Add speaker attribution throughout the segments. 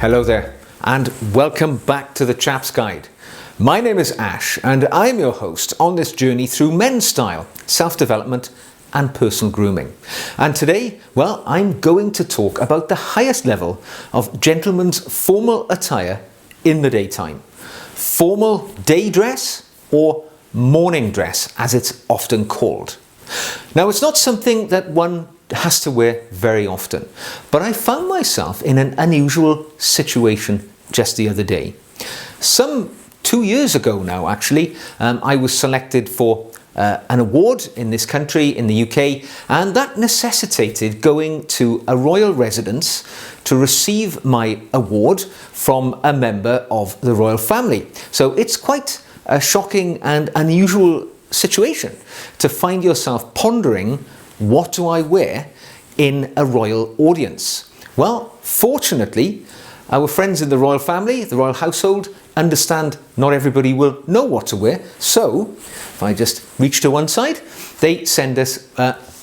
Speaker 1: Hello there, and welcome back to the Chap's Guide. My name is Ash, and I'm your host on this journey through men's style, self-development, and personal grooming. And today, well, I'm going to talk about the highest level of gentlemen's formal attire in the daytime. Formal day dress, or morning dress, as it's often called. Now, it's not something that one has to wear very often, but I found myself in an unusual situation just the other day. Some 2 years ago now, actually, I was selected for an award in this country, in the UK, and that necessitated going to a royal residence to receive my award from a member of the royal family. So it's quite a shocking and unusual situation to find yourself pondering, what do I wear in a royal audience? Well, fortunately, our friends in the royal family, the royal household, understand not everybody will know what to wear. So, if I just reach to one side, they send us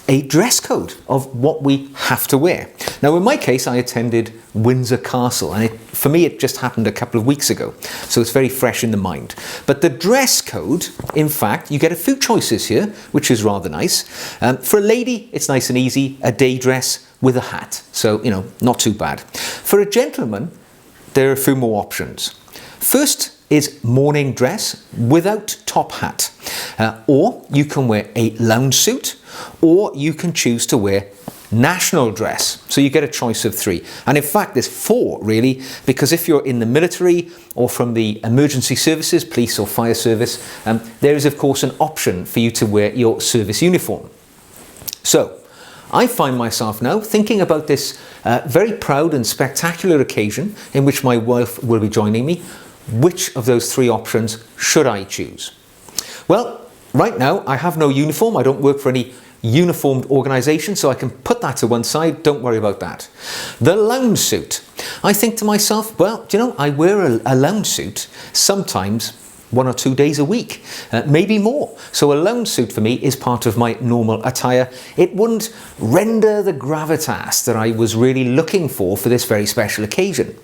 Speaker 1: a dress code of what we have to wear. Now, in my case, I attended Windsor Castle, and for me it just happened a couple of weeks ago, so it's very fresh in the mind. But the dress code, in fact, you get a few choices here, which is rather nice. For a lady, it's nice and easy, a day dress with a hat, so, not too bad. For a gentleman, there are a few more options. First is morning dress without top hat, or you can wear a lounge suit, or you can choose to wear national dress. So you get a choice of three. And in fact, there's four really, because if you're in the military or from the emergency services, police or fire service, there is of course an option for you to wear your service uniform. So I find myself now thinking about this very proud and spectacular occasion in which my wife will be joining me. Which of those three options should I choose? Well, right now I have no uniform. I don't work for any uniformed organisation, so I can put that to one side. Don't worry about that. The lounge suit. I think to myself, well, I wear a lounge suit sometimes 1 or 2 days a week, maybe more. So a lounge suit for me is part of my normal attire. It wouldn't render the gravitas that I was really looking for this very special occasion.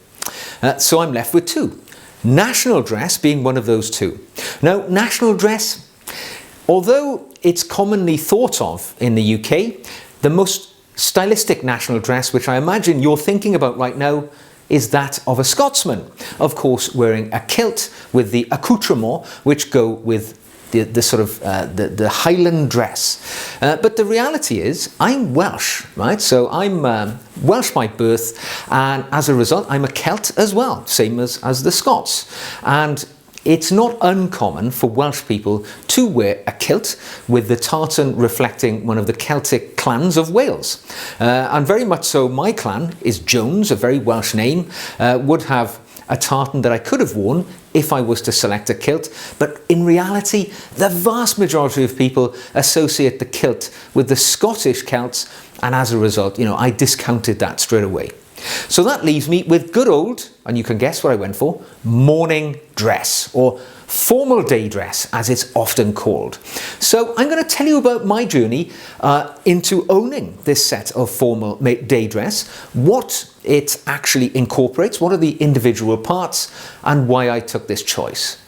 Speaker 1: So I'm left with two. National dress being one of those two. Now, national dress, although it's commonly thought of in the UK, the most stylistic national dress, which I imagine you're thinking about right now, is that of a Scotsman. Of course, wearing a kilt with the accoutrements which go with the Highland dress. But the reality is, I'm Welsh, right? So I'm Welsh by birth, and as a result, I'm a Celt as well, same as the Scots. And it's not uncommon for Welsh people to wear a kilt with the tartan reflecting one of the Celtic clans of Wales. And very much so, my clan is Jones, a very Welsh name, would have a tartan that I could have worn if I was to select a kilt, but in reality, the vast majority of people associate the kilt with the Scottish Celts, and as a result, I discounted that straight away. So that leaves me with good old, and you can guess what I went for, morning dress, or formal day dress, as it's often called. So I'm going to tell you about my journey into owning this set of formal day dress, what it actually incorporates, what are the individual parts, and why I took this choice.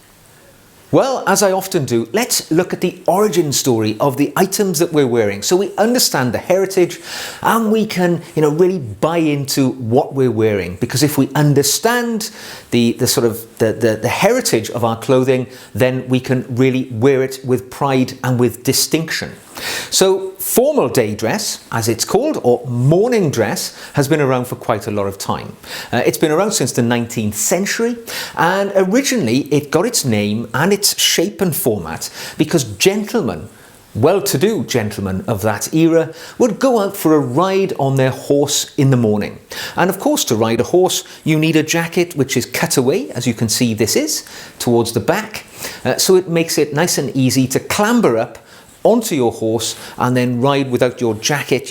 Speaker 1: Well, as I often do, let's look at the origin story of the items that we're wearing so we understand the heritage and we can, really buy into what we're wearing. Because if we understand the heritage of our clothing, then we can really wear it with pride and with distinction. So formal day dress, as it's called, or morning dress, has been around for quite a lot of time. It's been around since the 19th century, and originally it got its name and its shape and format because gentlemen, well-to-do gentlemen of that era, would go out for a ride on their horse in the morning. And of course, to ride a horse, you need a jacket which is cut away, as you can see this is, towards the back. So it makes it nice and easy to clamber up onto your horse and then ride without your jacket,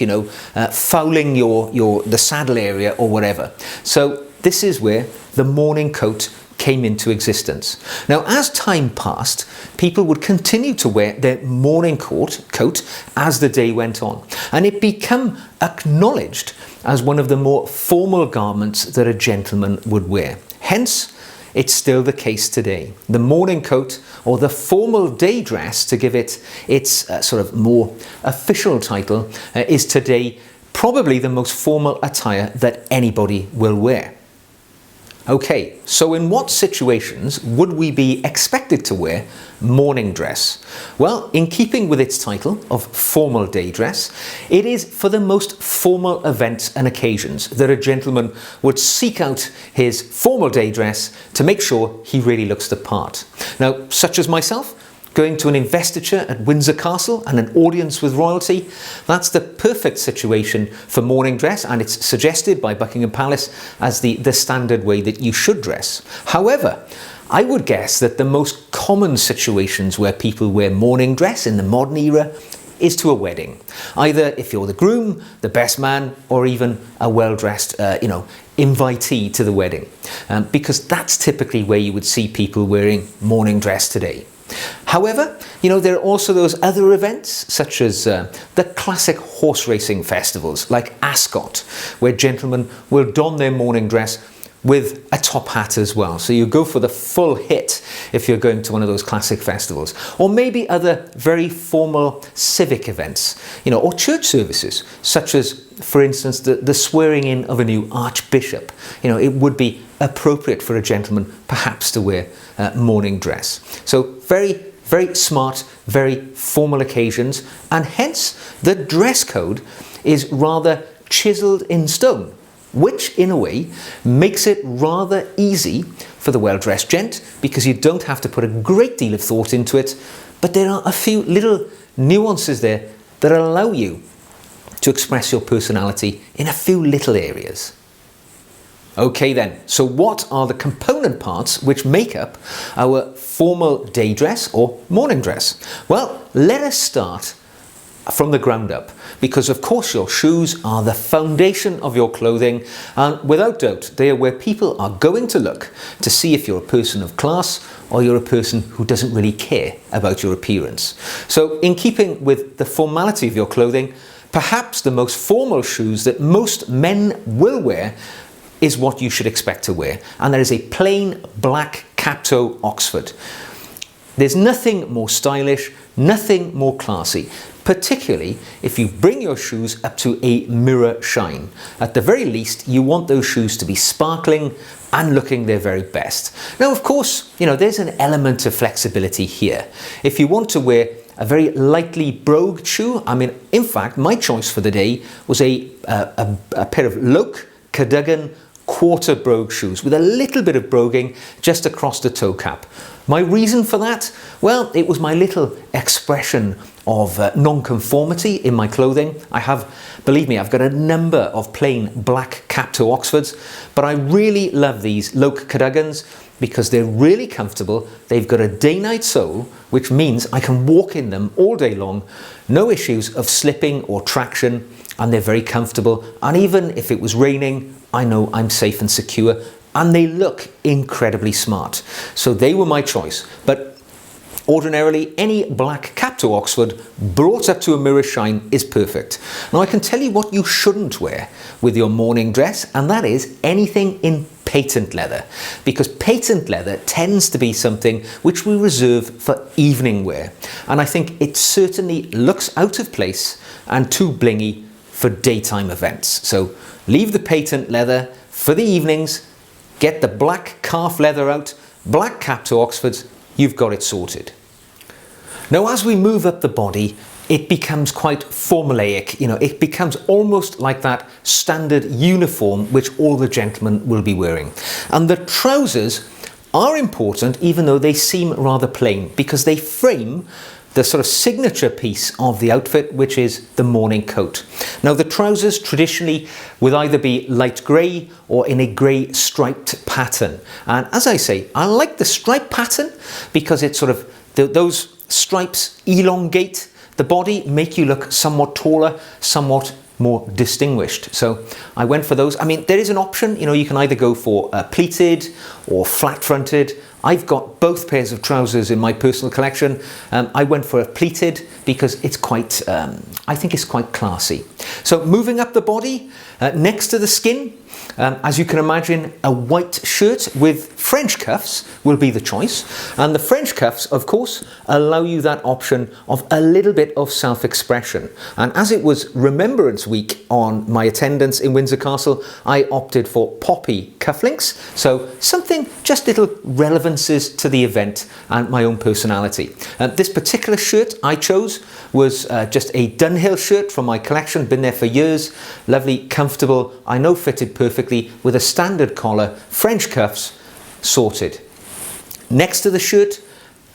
Speaker 1: fouling the saddle area or whatever. So this is where the morning coat came into existence. Now, as time passed, people would continue to wear their morning coat as the day went on, and it became acknowledged as one of the more formal garments that a gentleman would wear. Hence, it's still the case today. The morning coat, or the formal day dress, to give it its sort of more official title, is today probably the most formal attire that anybody will wear. Okay, so in what situations would we be expected to wear morning dress? Well, in keeping with its title of formal day dress, it is for the most formal events and occasions that a gentleman would seek out his formal day dress to make sure he really looks the part. Now, such as myself, going to an investiture at Windsor Castle and an audience with royalty, that's the perfect situation for morning dress, and it's suggested by Buckingham Palace as the standard way that you should dress. However, I would guess that the most common situations where people wear morning dress in the modern era is to a wedding. Either if you're the groom, the best man, or even a well-dressed, invitee to the wedding. Because that's typically where you would see people wearing morning dress today. However, there are also those other events, such as the classic horse racing festivals like Ascot, where gentlemen will don their morning dress with a top hat as well. So you go for the full hit if you're going to one of those classic festivals. Or maybe other very formal civic events, or church services, such as, for instance, the swearing in of a new archbishop. It would be appropriate for a gentleman perhaps to wear morning dress. So very, very smart, very formal occasions, and hence the dress code is rather chiseled in stone, which in a way makes it rather easy for the well-dressed gent, because you don't have to put a great deal of thought into it, but there are a few little nuances there that allow you to express your personality in a few little areas. Okay then, so what are the component parts which make up our formal day dress or morning dress? Well, let us start from the ground up, because of course your shoes are the foundation of your clothing, and without doubt they are where people are going to look to see if you're a person of class or you're a person who doesn't really care about your appearance. So in keeping with the formality of your clothing, perhaps the most formal shoes that most men will wear is what you should expect to wear, and that is a plain black cap-toe Oxford. There's nothing more stylish, nothing more classy, particularly if you bring your shoes up to a mirror shine. At the very least, you want those shoes to be sparkling and looking their very best. Now, of course, there's an element of flexibility here. If you want to wear a very lightly brogued shoe, in fact, my choice for the day was a pair of Loke Cadogan quarter brogue shoes with a little bit of broguing just across the toe cap. My reason for that? Well, it was my little expression of non-conformity in my clothing. Believe me, I've got a number of plain black cap-toe Oxfords, but I really love these Loke Cadugans because they're really comfortable. They've got a day-night sole, which means I can walk in them all day long. No issues of slipping or traction, and they're very comfortable. And even if it was raining, I know I'm safe and secure, and they look incredibly smart. So they were my choice. But ordinarily, any black cap-toe Oxford brought up to a mirror shine is perfect. Now I can tell you what you shouldn't wear with your morning dress, and that is anything in patent leather, because patent leather tends to be something which we reserve for evening wear, and I think it certainly looks out of place and too blingy for daytime events. So leave the patent leather for the evenings, get the black calf leather out, black cap-toe Oxfords, you've got it sorted. Now, as we move up the body, it becomes quite formulaic. It becomes almost like that standard uniform which all the gentlemen will be wearing. And the trousers are important, even though they seem rather plain, because they frame the sort of signature piece of the outfit, which is the morning coat. Now, the trousers traditionally would either be light grey or in a grey striped pattern. And as I say, I like the stripe pattern because it's sort of, those stripes elongate the body, make you look somewhat taller, somewhat more distinguished. So I went for those. There is an option, you can either go for pleated or flat fronted I've got both pairs of trousers in my personal collection. I went for a pleated because it's quite, I think it's quite classy. So moving up the body, next to the skin, as you can imagine, a white shirt with French cuffs will be the choice. And the French cuffs, of course, allow you that option of a little bit of self-expression. And as it was Remembrance Week on my attendance in Windsor Castle, I opted for poppy cufflinks. So something, just little relevances to the event and my own personality. This particular shirt I chose was just a Dunhill shirt from my collection, been there for years, lovely, comfortable, I know fitted perfectly with a standard collar, French cuffs, sorted. Next to the shirt,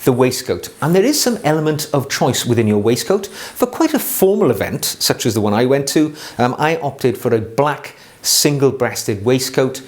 Speaker 1: the waistcoat. And there is some element of choice within your waistcoat. For quite a formal event, such as the one I went to, I opted for a black single-breasted waistcoat.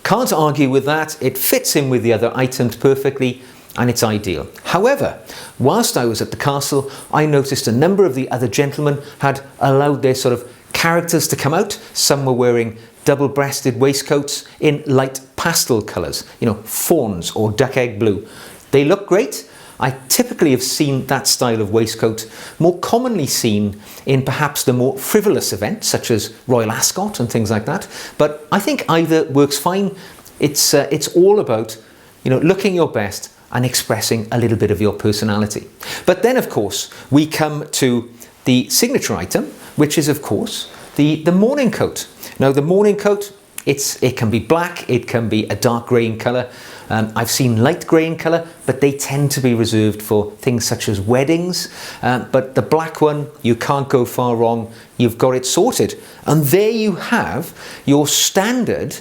Speaker 1: Can't argue with that, it fits in with the other items perfectly, and it's ideal. However, whilst I was at the castle, I noticed a number of the other gentlemen had allowed their sort of characters to come out. Some were wearing double-breasted waistcoats in light pastel colours, you know, fawns or duck egg blue. They look great. I typically have seen that style of waistcoat more commonly seen in perhaps the more frivolous events such as Royal Ascot and things like that. But I think either works fine. It's all about, you know, looking your best and expressing a little bit of your personality. But then, of course, we come to the signature item, which is, of course, the morning coat. Now, the morning coat, it can be black, it can be a dark grey in colour. I've seen light grey in colour, but they tend to be reserved for things such as weddings. But the black one, you can't go far wrong. You've got it sorted. And there you have your standard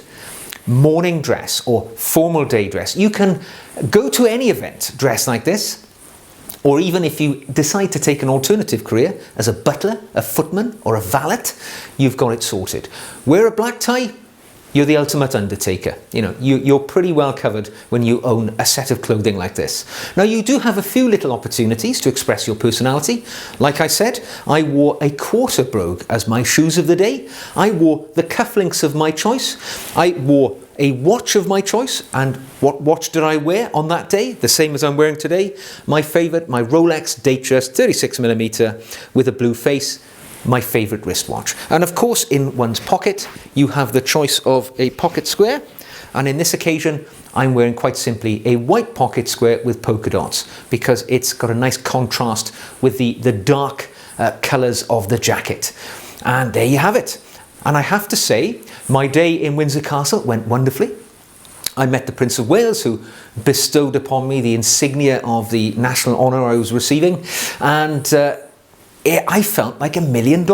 Speaker 1: morning dress or formal day dress. You can go to any event dressed like this, or even if you decide to take an alternative career as a butler, a footman or a valet, you've got it sorted. Wear a black tie, you're the ultimate undertaker. You know, you're pretty well covered when you own a set of clothing like this. Now, you do have a few little opportunities to express your personality. Like I said, I wore a quarter brogue as my shoes of the day. I wore the cufflinks of my choice. I wore a watch of my choice. And what watch did I wear on that day? The same as I'm wearing today. My favourite, my Rolex Datejust 36mm with a blue face. My favourite wristwatch. And of course, in one's pocket, you have the choice of a pocket square. And in this occasion, I'm wearing quite simply a white pocket square with polka dots because it's got a nice contrast with the dark colours of the jacket. And there you have it. And I have to say, my day in Windsor Castle went wonderfully. I met the Prince of Wales, who bestowed upon me the insignia of the national honour I was receiving. And I felt like $1 million.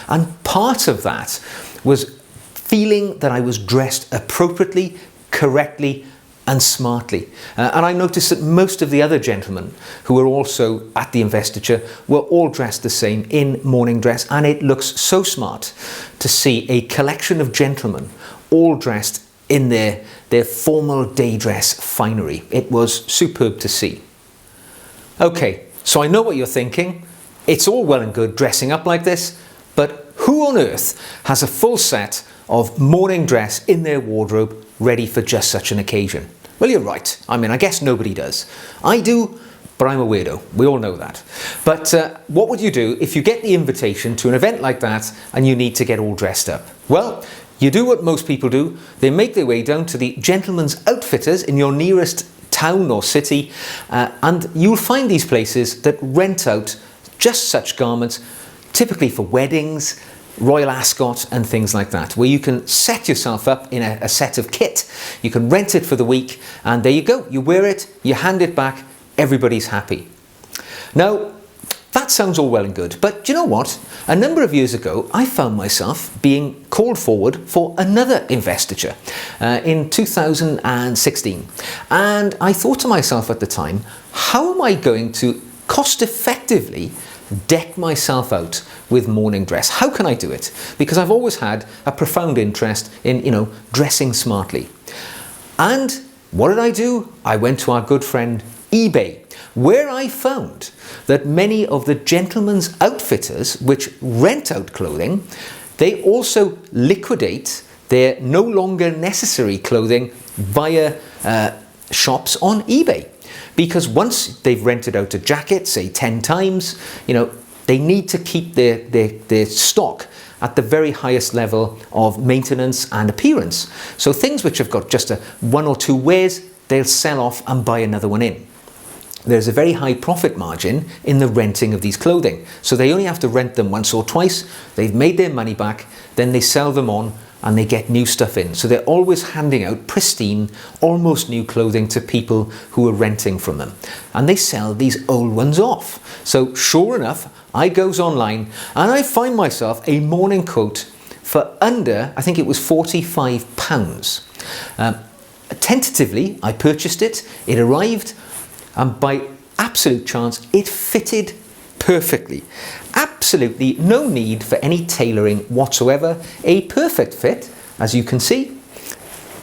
Speaker 1: And part of that was feeling that I was dressed appropriately, correctly, and smartly. And I noticed that most of the other gentlemen who were also at the investiture were all dressed the same in morning dress. And it looks so smart to see a collection of gentlemen all dressed in their formal day dress finery. It was superb to see. Okay, so I know what you're thinking. It's all well and good dressing up like this, but who on earth has a full set of morning dress in their wardrobe ready for just such an occasion? Well, you're right. I mean, I guess nobody does. I do, but I'm a weirdo. We all know that. But what would you do if you get the invitation to an event like that and you need to get all dressed up? Well, you do what most people do. They make their way down to the gentlemen's outfitters in your nearest town or city, and you'll find these places that rent out just such garments, typically for weddings, Royal Ascot and things like that, where you can set yourself up in a set of kit. You can rent it for the week and there you go. You wear it, you hand it back, everybody's happy. Now, that sounds all well and good, but do you know what? A number of years ago, I found myself being called forward for another investiture in 2016. And I thought to myself at the time, how am I going to cost effectively deck myself out with morning dress? How can I do it? Because I've always had a profound interest in, dressing smartly. And what did I do? I went to our good friend eBay, where I found that many of the gentlemen's outfitters which rent out clothing, they also liquidate their no longer necessary clothing via shops on eBay, because once they've rented out a jacket, say 10 times, they need to keep their stock at the very highest level of maintenance and appearance. So things which have got just one or two wears, they'll sell off and buy another one in. There's a very high profit margin in the renting of these clothing. So they only have to rent them once or twice, they've made their money back, then they sell them on and they get new stuff in. So they're always handing out pristine, almost new clothing to people who are renting from them. And they sell these old ones off. So sure enough, I goes online and I find myself a morning coat for under, I think it was £45. Tentatively, I purchased it, it arrived, and by absolute chance, it fitted perfectly. Absolutely no need for any tailoring whatsoever. A perfect fit, as you can see.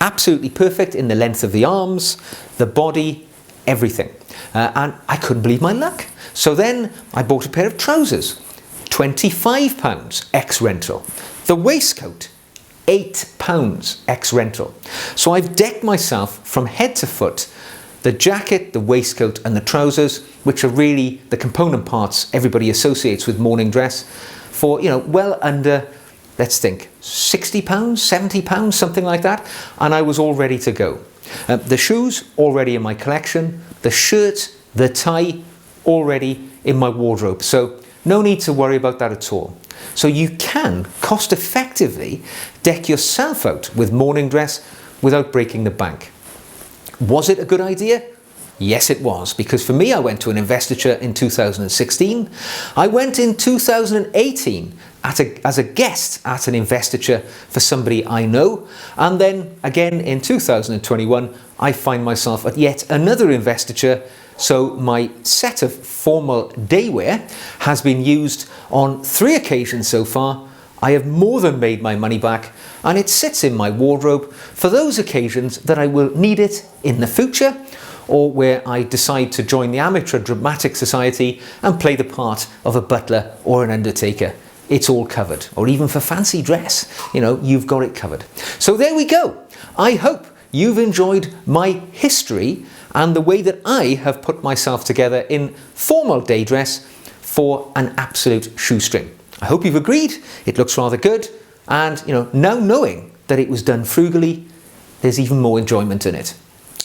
Speaker 1: Absolutely perfect in the length of the arms, the body, everything. And I couldn't believe my luck. So then I bought a pair of trousers, £25 ex-rental. The waistcoat, £8 ex-rental. So I've decked myself from head to foot. The jacket, the waistcoat and the trousers, which are really the component parts everybody associates with morning dress, for well under, let's think, £60, £70, something like that. And I was all ready to go. The shoes already in my collection, the shirt, the tie already in my wardrobe. So no need to worry about that at all. So you can cost effectively deck yourself out with morning dress without breaking the bank. Was it a good idea? Yes, it was, because for me, I went to an investiture in 2016. I went in 2018 as a guest at an investiture for somebody I know. And then again in 2021, I find myself at yet another investiture. So my set of formal daywear has been used on 3 occasions so far. I have more than made my money back, and it sits in my wardrobe for those occasions that I will need it in the future, or where I decide to join the Amateur Dramatic Society and play the part of a butler or an undertaker. It's all covered. Or even for fancy dress, you've got it covered. So there we go. I hope you've enjoyed my history and the way that I have put myself together in formal day dress for an absolute shoestring. I hope you've agreed. It looks rather good. And, now knowing that it was done frugally, there's even more enjoyment in it.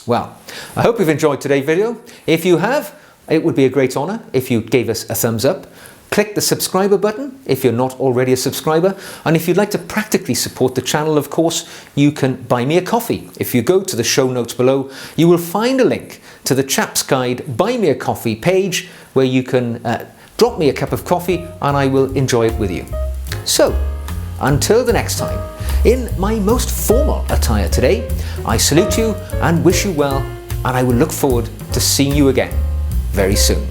Speaker 1: Well, I hope you've enjoyed today's video. If you have, it would be a great honor if you gave us a thumbs up. Click the subscriber button if you're not already a subscriber. And if you'd like to practically support the channel, of course, you can buy me a coffee. If you go to the show notes below, you will find a link to the Chap's Guide Buy Me a Coffee page where you can drop me a cup of coffee and I will enjoy it with you. So, until the next time, in my most formal attire today, I salute you and wish you well, and I will look forward to seeing you again very soon.